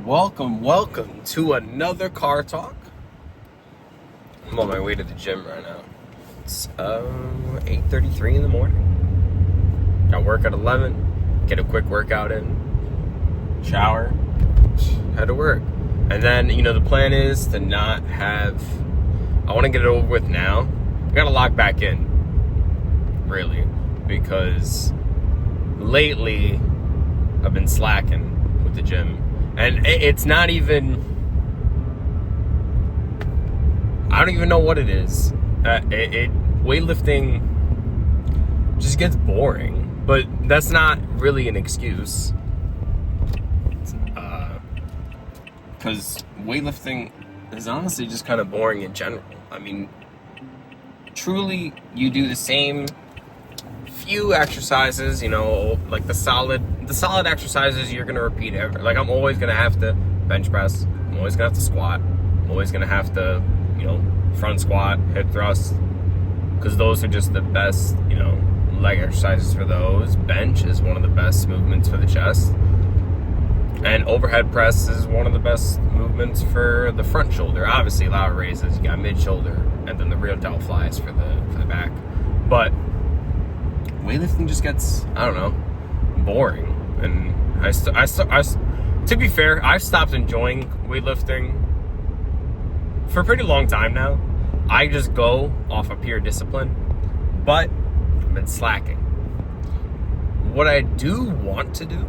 Welcome to another car talk. I'm on my way to the gym right now. It's 8:33 in the morning. Got work at 11. Get a quick workout in. Shower. Head to work. And then, the plan is to not have... I want to get it over with now. I got to lock back in. Really. Because lately, I've been slacking with the gym. And it's not even... I don't even know what it is. Weightlifting just gets boring. But that's not really an excuse. Because weightlifting is honestly just kind of boring in general. I mean, truly, you do the same few exercises, like the solid exercises you're gonna repeat ever. Like, I'm always gonna have to bench press, I'm always gonna have to squat, I'm always gonna have to, front squat, hip thrust, because those are just the best, leg exercises for those. Bench is one of the best movements for the chest, and overhead press is one of the best movements for the front shoulder. Obviously, lateral raises, you got mid shoulder, and then the rear delt flies for the back. But weightlifting just gets, boring. And to be fair, I've stopped enjoying weightlifting for a pretty long time now. I just go off of pure discipline, but I've been slacking. What I do want to do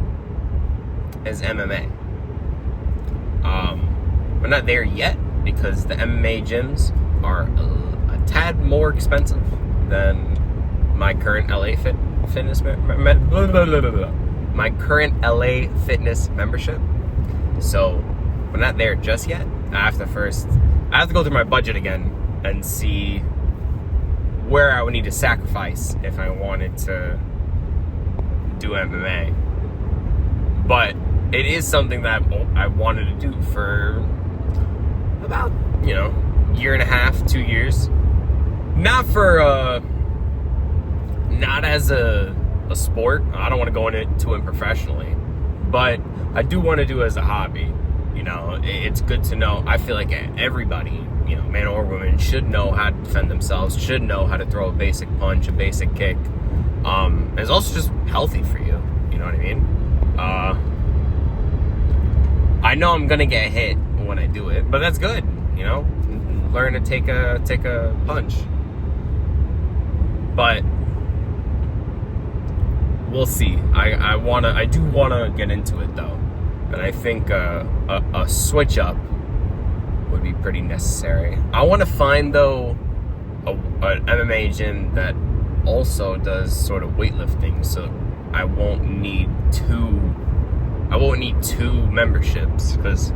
is MMA. We're not there yet because the MMA gyms are a tad more expensive than my current LA Fitness membership. So we're not there just yet. I have to go through my budget again and see where I would need to sacrifice if I wanted to do MMA. But it is something that I wanted to do for about, year and a half, 2 years. Not as a sport. I don't want to go into it professionally, but I do want to do it as a hobby. It's good to know. I feel like everybody, man or woman, should know how to defend themselves, should know how to throw a basic punch, a basic kick. It's also just healthy for you. You know what I mean? I know I'm gonna get hit when I do it, but that's good. Learn to take a punch. But we'll see. I do wanna get into it though, and I think a switch up would be pretty necessary. I want to find though an MMA gym that also does sort of weightlifting, so I won't need two memberships. Because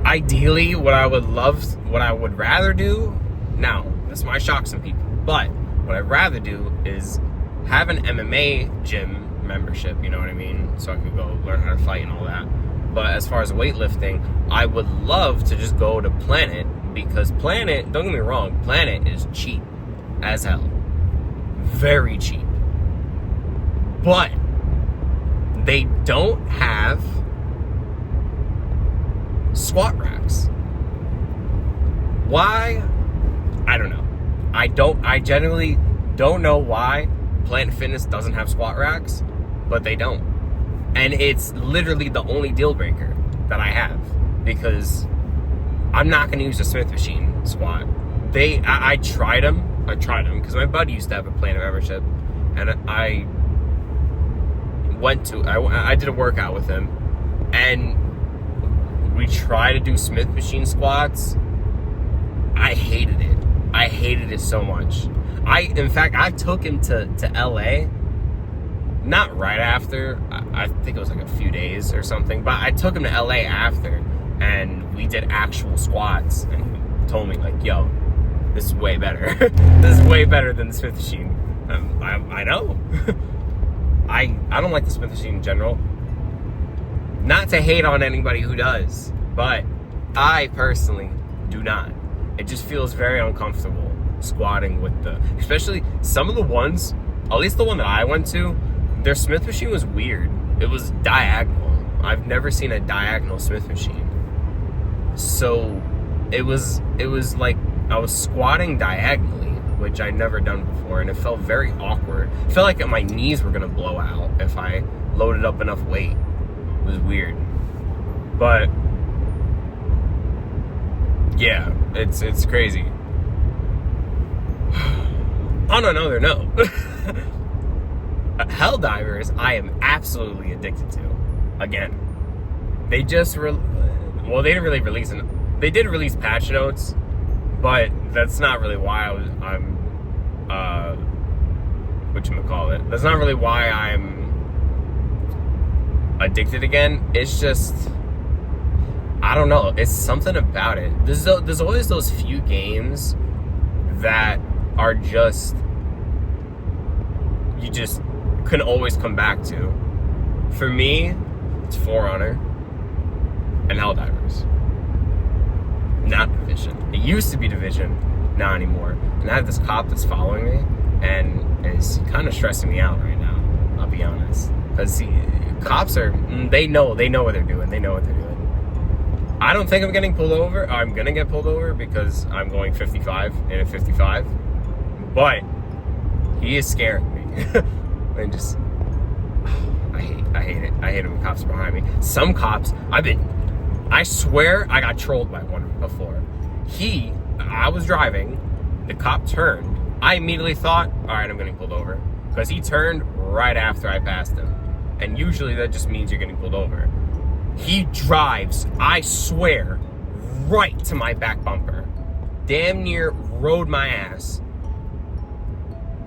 ideally, what I would rather do, now this might shock some people, but what I'd rather do is have an MMA gym membership, you know what I mean? So I could go learn how to fight and all that. But as far as weightlifting, I would love to just go to Planet, because Planet, don't get me wrong, Planet is cheap as hell. Very cheap. But they don't have squat racks. Why? I don't know. I generally don't know why Planet Fitness doesn't have squat racks, but they don't. And it's literally the only deal breaker that I have, because I'm not going to use a Smith machine squat. I tried them because my buddy used to have a Planet membership, and I did a workout with him, and we tried to do Smith machine squats. I hated it. I hated it so much. In fact, I took him to LA, not right after, I think it was like a few days or something, but I took him to LA after, and we did actual squats, and he told me, like, yo, this is way better. This is way better than the Smith machine. I know. I don't like the Smith machine in general. Not to hate on anybody who does, but I personally do not. It just feels very uncomfortable squatting with especially some of the ones, at least the one that I went to, their Smith machine was weird. It was diagonal. I've never seen a diagonal Smith machine. So it was like I was squatting diagonally, which I'd never done before, and it felt very awkward. It felt like my knees were gonna blow out if I loaded up enough weight. It was weird. But yeah, it's crazy. On another note, Helldivers, I am absolutely addicted to. Again, they just they didn't really release they did release patch notes, but that's not really why I'm whatchamacallit. That's not really why I'm addicted again. It's just, I don't know, it's something about it. There's always those few games that are just, you just can always come back to. For me, it's For Honor and Helldivers. Not Division. It used to be Division, not anymore. And I have this cop that's following me, and it's kind of stressing me out right now, I'll be honest. Because cops are, they know what they're doing. They know what they're doing. I don't think I'm getting pulled over. I'm going to get pulled over because I'm going 55 in a 55. But he is scaring me. And just, I hate it. I hate it when cops are behind me. Some cops, I swear I got trolled by one before. I was driving, the cop turned. I immediately thought, all right, I'm getting pulled over. Because he turned right after I passed him. And usually that just means you're getting pulled over. He drives, I swear, right to my back bumper. Damn near rode my ass.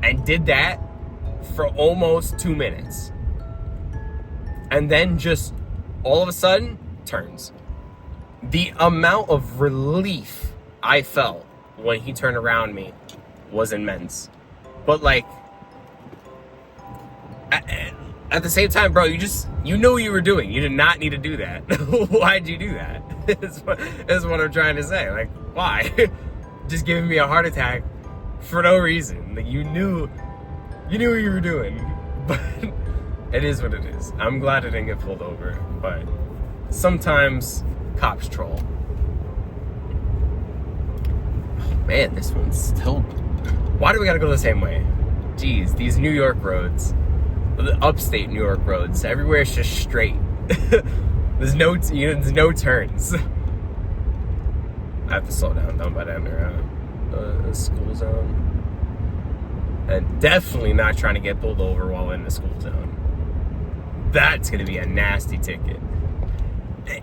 And did that for almost 2 minutes. And then just all of a sudden turns. The amount of relief I felt when he turned around me was immense. But like, at the same time, bro, you knew what you were doing. You did not need to do that. Why'd you do that? That's what I'm trying to say. Like, why? Just giving me a heart attack for no reason. Like, you knew what you were doing. But it is what it is. I'm glad I didn't get pulled over. But sometimes cops troll. Oh, man, this one's still... Why do we gotta go the same way? Jeez, these New York roads. The upstate New York roads. Everywhere is just straight. There's no turns. I have to slow down by the end of the school zone. And definitely not trying to get pulled over while in the school zone. That's gonna be a nasty ticket. They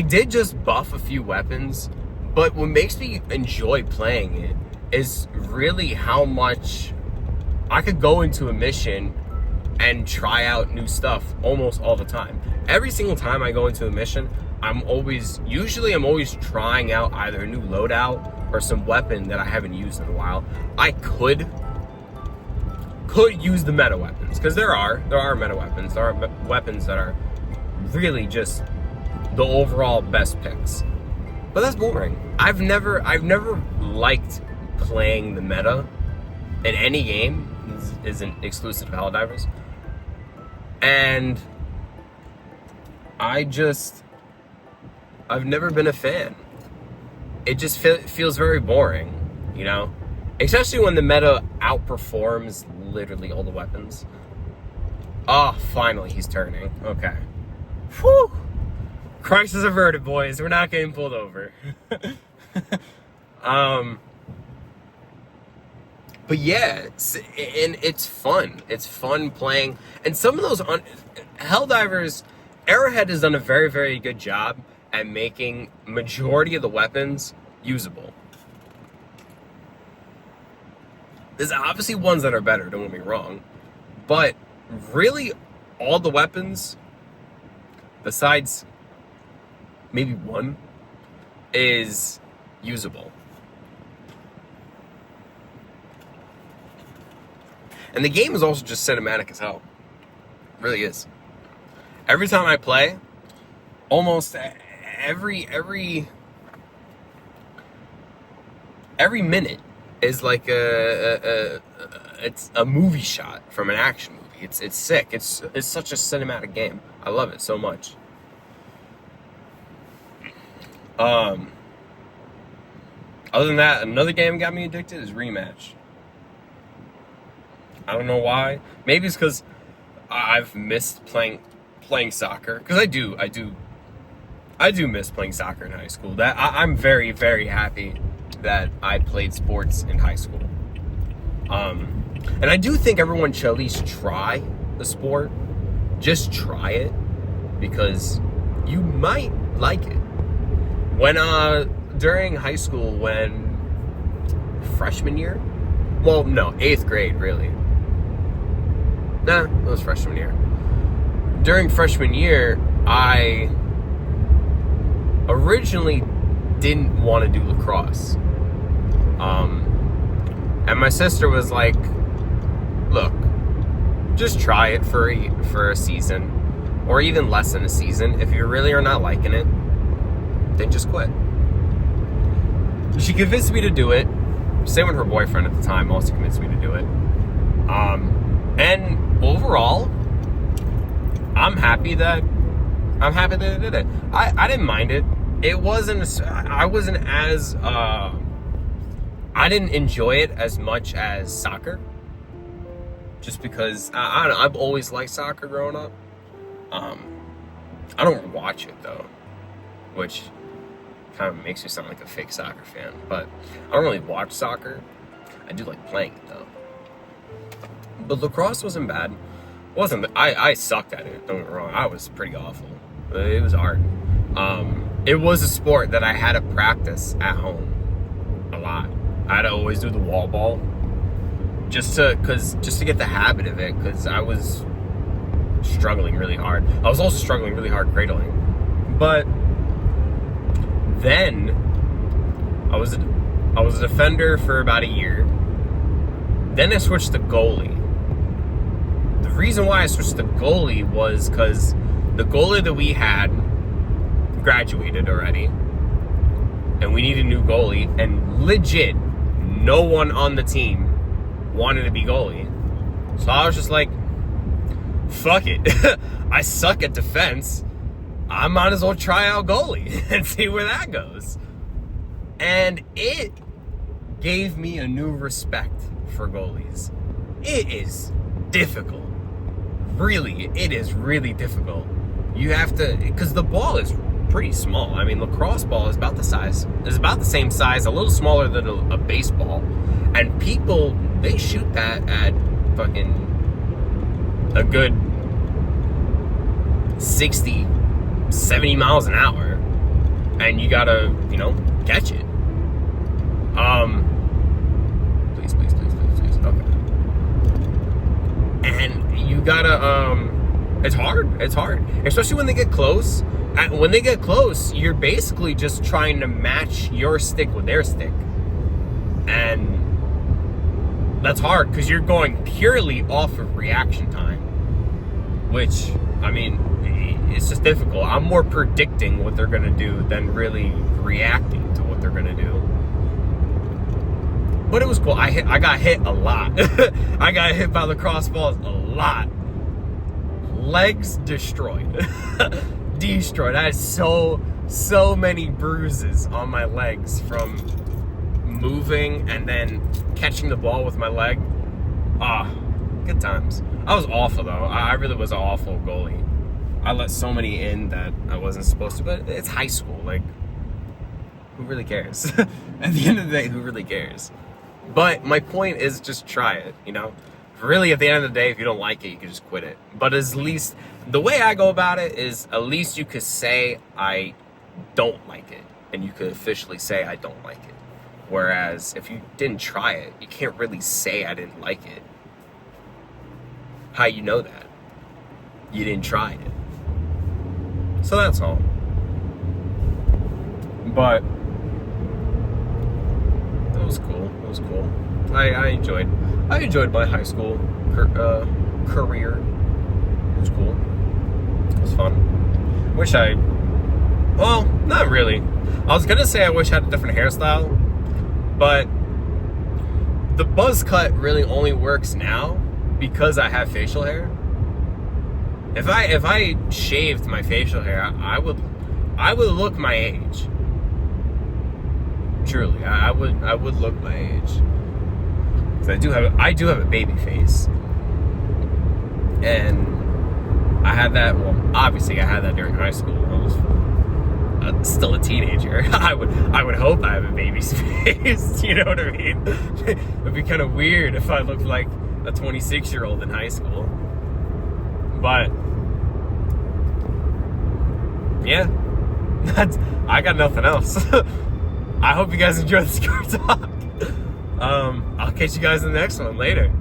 did just buff a few weapons, but what makes me enjoy playing it is really how much I could go into a mission and try out new stuff almost all the time. Every single time I go into a mission, I'm always trying out either a new loadout or some weapon that I haven't used in a while. I could use the meta weapons, because there are meta weapons. There are weapons that are really just the overall best picks. But that's boring. I've never liked playing the meta in any game. Isn't exclusive to Helldivers. And I've never been a fan. It just feels very boring, you know? Especially when the meta outperforms literally all the weapons. Oh, finally he's turning. Okay. Whew! Crisis averted, boys. We're not getting pulled over. But yeah, it's fun. It's fun playing. And some of those Helldivers, Arrowhead has done a very, very good job at making majority of the weapons usable. There's obviously ones that are better, don't get me wrong. But really, all the weapons, besides maybe one, is usable. And the game is also just cinematic as hell. It really is. Every time I play, almost every minute is like it's a movie shot from an action movie. It's sick. It's such a cinematic game. I love it so much. Other than that, another game got me addicted is Rematch. I don't know why. Maybe it's because I've missed playing soccer. Because I do miss playing soccer in high school. That I'm very, very happy that I played sports in high school. And I do think everyone should at least try the sport. Just try it, because you might like it. When during high school, when freshman year, well, no, 8th grade really. Nah, it was freshman year. During freshman year, I originally didn't want to do lacrosse. And my sister was like, look, just try it for a season, or even less than a season. If you really are not liking it, then just quit. She convinced me to do it. Same with her boyfriend at the time also convinced me to do it. And overall, I'm happy that I did it. I didn't mind it. I didn't enjoy it as much as soccer, just because I don't know, I've always liked soccer growing up. I don't watch it though, which kind of makes me sound like a fake soccer fan, but I don't really watch soccer. I do like playing it though. But lacrosse wasn't bad. I sucked at it, don't get me wrong. I was pretty awful. It was hard. It was a sport that I had to practice at home a lot. I had to always do the wall ball just to get the habit of it, because I was struggling really hard. I was also struggling really hard cradling. But then I was a defender for about a year. Then I switched to goalie. The reason why I switched to goalie was because the goalie that we had graduated already, and we needed a new goalie, and legit no one on the team wanted to be goalie. So I was just like, fuck it. I suck at defense. I might as well try out goalie and see where that goes. And it gave me a new respect for goalies. It is difficult. Really, it is really difficult. You have to, because the ball is pretty small. I mean, lacrosse ball is about the same size, a little smaller than a baseball. And people, they shoot that at fucking a good 60, 70 miles an hour. And you gotta, catch it. Please. Okay. And you gotta, it's hard. Especially when they get close. When they get close, you're basically just trying to match your stick with their stick. And that's hard, because you're going purely off of reaction time. Which, I mean, it's just difficult. I'm more predicting what they're going to do than really reacting to what they're going to do. But it was cool. I got hit a lot. I got hit by lacrosse balls a lot. Legs destroyed. Destroyed. I had so many bruises on my legs from moving and then catching the ball with my leg. Good times. I was awful though. I really was an awful goalie. I let so many in that I wasn't supposed to, but it's high school. Like, who really cares? At the end of the day, who really cares? But my point is, just try it, Really, at the end of the day, if you don't like it, you can just quit it. But at least, the way I go about it is, at least you could say, I don't like it. And you could officially say, I don't like it. Whereas, if you didn't try it, you can't really say, I didn't like it. How you know that? You didn't try it. So that's all. But it was cool. I enjoyed my high school career. It was cool. It was fun. Well, not really. I was gonna say I wish I had a different hairstyle, but the buzz cut really only works now because I have facial hair. If I shaved my facial hair, I would look my age. Truly, I would look my age. Because I do have a baby face. And I had that, well, obviously I had that during high school. I was still a teenager. I would hope I have a baby's face. You know what I mean? It'd be kind of weird if I looked like a 26-year-old in high school. But yeah, I got nothing else. I hope you guys enjoyed this car talk. I'll catch you guys in the next one later.